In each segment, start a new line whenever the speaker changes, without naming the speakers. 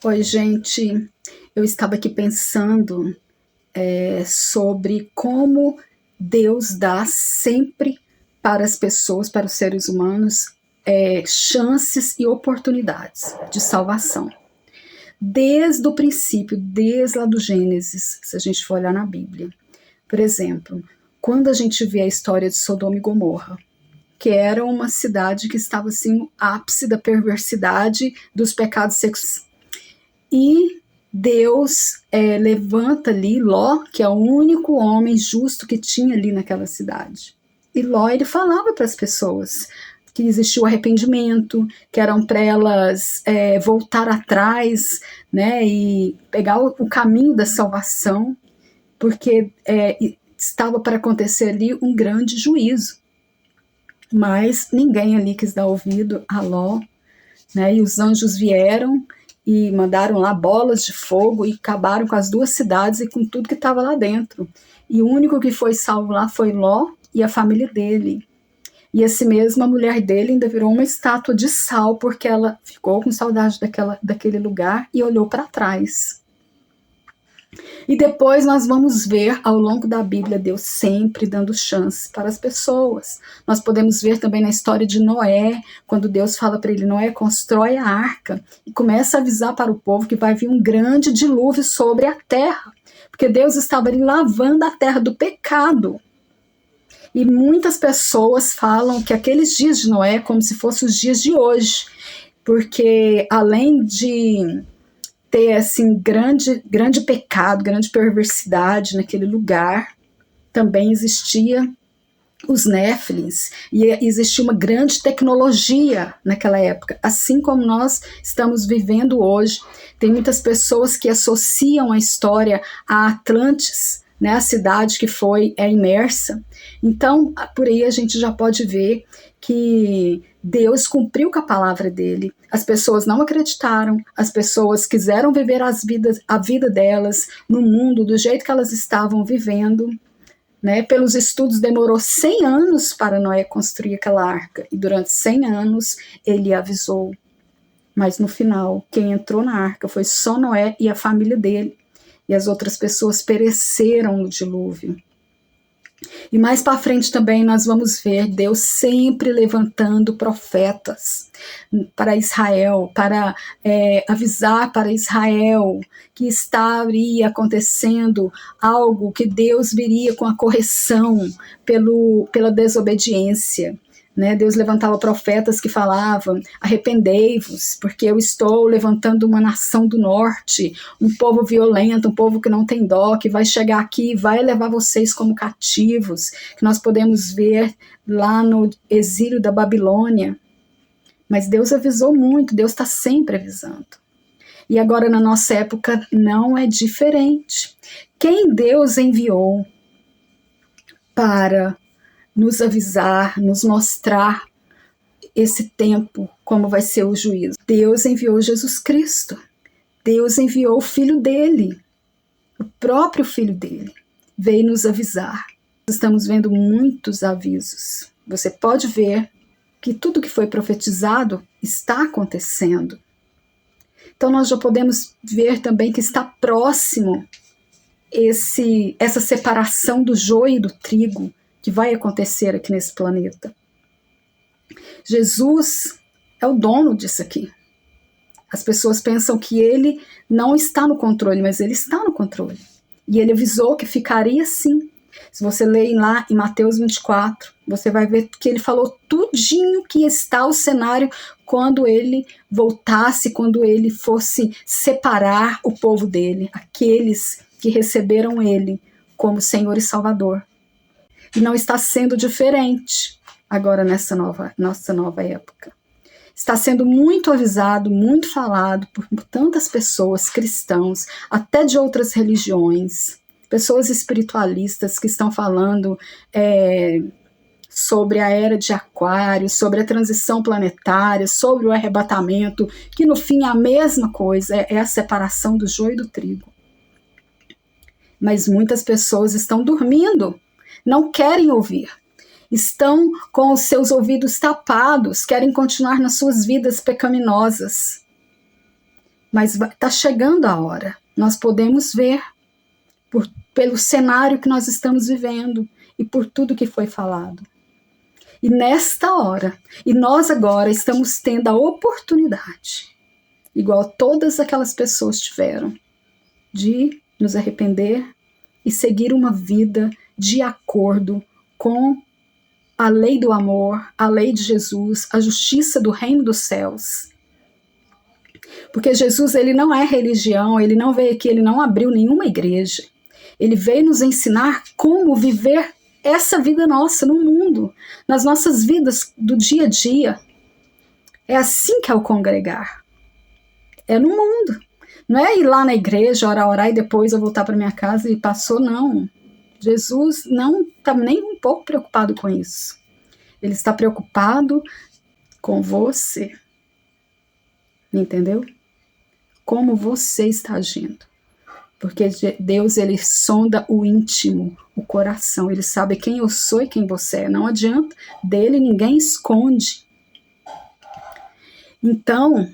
Oi, gente. Eu estava aqui pensando sobre como Deus dá sempre para as pessoas, para os seres humanos, chances e oportunidades de salvação. Desde o princípio, desde lá do Gênesis, se a gente for olhar na Bíblia. Por exemplo, quando a gente vê a história de Sodoma e Gomorra, que era uma cidade que estava assim no ápice da perversidade, dos pecados sexuais. E Deus levanta ali Ló, que é o único homem justo que tinha ali naquela cidade. E Ló, ele falava para as pessoas que existia o arrependimento, que eram para elas voltar atrás, né, e pegar o caminho da salvação, porque estava para acontecer ali um grande juízo. Mas ninguém ali quis dar ouvido a Ló, né, e os anjos vieram e mandaram lá bolas de fogo e acabaram com as duas cidades e com tudo que estava lá dentro. E o único que foi salvo lá foi Ló e a família dele. E assim mesmo a mulher dele ainda virou uma estátua de sal, porque ela ficou com saudade daquele lugar e olhou para trás. E depois nós vamos ver ao longo da Bíblia Deus sempre dando chances para as pessoas. Nós podemos ver também na história de Noé, quando Deus fala para ele: Noé, constrói a arca, e começa a avisar para o povo que vai vir um grande dilúvio sobre a terra, porque Deus estava ali lavando a terra do pecado. E muitas pessoas falam que aqueles dias de Noé é como se fossem os dias de hoje, porque além de ter assim grande pecado, grande perversidade naquele lugar, também existia os Néfilins, e existia uma grande tecnologia naquela época, assim como nós estamos vivendo hoje. Tem muitas pessoas que associam a história a Atlantis, né, a cidade que foi imersa. Então, por aí a gente já pode ver que Deus cumpriu com a palavra dele. As pessoas não acreditaram, as pessoas quiseram viver a vida delas no mundo do jeito que elas estavam vivendo. Né? Pelos estudos, demorou 100 anos para Noé construir aquela arca, e durante 100 anos ele avisou. Mas no final, quem entrou na arca foi só Noé e a família dele, e as outras pessoas pereceram no dilúvio. E mais para frente também nós vamos ver Deus sempre levantando profetas para Israel, para avisar para Israel que estaria acontecendo algo, que Deus viria com a correção pela desobediência. Né? Deus levantava profetas que falavam: arrependei-vos, porque eu estou levantando uma nação do norte, um povo violento, um povo que não tem dó, que vai chegar aqui e vai levar vocês como cativos, que nós podemos ver lá no exílio da Babilônia. Mas Deus avisou muito, Deus está sempre avisando. E agora na nossa época não é diferente. Quem Deus enviou para nos avisar, nos mostrar esse tempo, como vai ser o juízo? Deus enviou Jesus Cristo. Deus enviou o Filho dele, o próprio Filho dele, veio nos avisar. Estamos vendo muitos avisos. Você pode ver que tudo que foi profetizado está acontecendo. Então nós já podemos ver também que está próximo essa separação do joio e do trigo, que vai acontecer aqui nesse planeta. Jesus é o dono disso aqui. As pessoas pensam que ele não está no controle, mas ele está no controle. E ele avisou que ficaria assim. Se você ler lá em Mateus 24, você vai ver que ele falou tudinho que está o cenário quando ele voltasse, quando ele fosse separar o povo dele, aqueles que receberam ele como Senhor e Salvador. E não está sendo diferente agora nessa nossa nova época. Está sendo muito avisado, muito falado por tantas pessoas, cristãos, até de outras religiões, pessoas espiritualistas que estão falando sobre a era de Aquário, sobre a transição planetária, sobre o arrebatamento, que no fim é a mesma coisa, é a separação do joio e do trigo. Mas muitas pessoas estão dormindo, não querem ouvir, estão com os seus ouvidos tapados, querem continuar nas suas vidas pecaminosas. mas está chegando a hora. Nós podemos ver pelo cenário que nós estamos vivendo e por tudo que foi falado. E nesta hora, e nós agora estamos tendo a oportunidade, igual todas aquelas pessoas tiveram, de nos arrepender e seguir uma vida de acordo com a lei do amor, a lei de Jesus, a justiça do reino dos céus. Porque Jesus, ele não é religião, ele não veio aqui, ele não abriu nenhuma igreja. Ele veio nos ensinar como viver essa vida nossa no mundo, nas nossas vidas do dia a dia. É assim que é o congregar. É no mundo. Não é ir lá na igreja, orar e depois eu voltar para minha casa e passou, não. Jesus não está nem um pouco preocupado com isso. Ele está preocupado com você. Entendeu? Como você está agindo. Porque Deus, ele sonda o íntimo, o coração. Ele sabe quem eu sou e quem você é. Não adianta. Dele ninguém esconde. Então,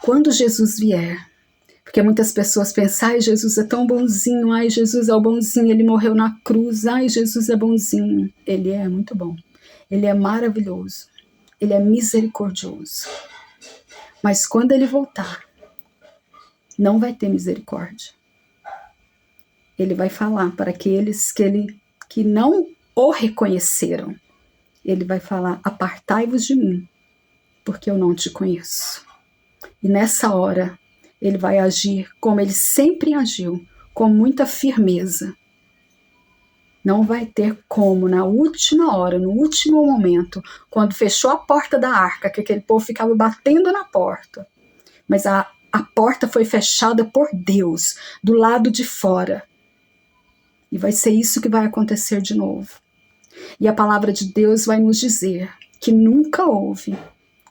quando Jesus vier, porque muitas pessoas pensam, ai, Jesus é tão bonzinho, ai, Jesus é o bonzinho, ele morreu na cruz, ai, Jesus é bonzinho. Ele é muito bom. Ele é maravilhoso. Ele é misericordioso. Mas quando ele voltar, não vai ter misericórdia. Ele vai falar para aqueles que não o reconheceram. Ele vai falar, apartai-vos de mim, porque eu não te conheço. E nessa hora, ele vai agir como ele sempre agiu, com muita firmeza. Não vai ter como, na última hora, no último momento, quando fechou a porta da arca, que aquele povo ficava batendo na porta, mas a porta foi fechada por Deus, do lado de fora. E vai ser isso que vai acontecer de novo. E a palavra de Deus vai nos dizer que nunca houve,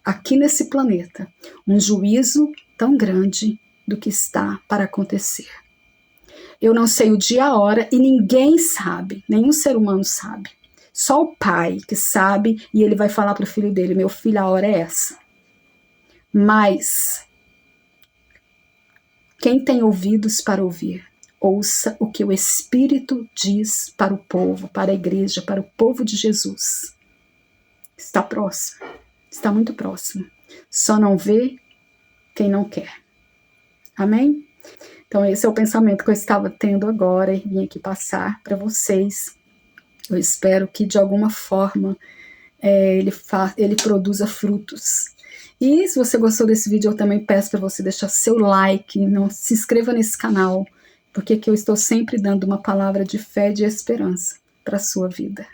aqui nesse planeta, um juízo tão grande do que está para acontecer. Eu não sei o dia, a hora, e ninguém sabe, nenhum ser humano sabe. Só o Pai que sabe, e ele vai falar para o filho dele, meu filho, a hora é essa. Mas quem tem ouvidos para ouvir, ouça o que o Espírito diz para o povo, para a igreja, para o povo de Jesus. Está próximo, está muito próximo. Só não vê quem não quer. Amém? Então esse é o pensamento que eu estava tendo agora e vim aqui passar para vocês. Eu espero que de alguma forma ele produza frutos. E se você gostou desse vídeo, eu também peço para você deixar seu like, não se inscreva nesse canal, porque aqui eu estou sempre dando uma palavra de fé e de esperança para a sua vida.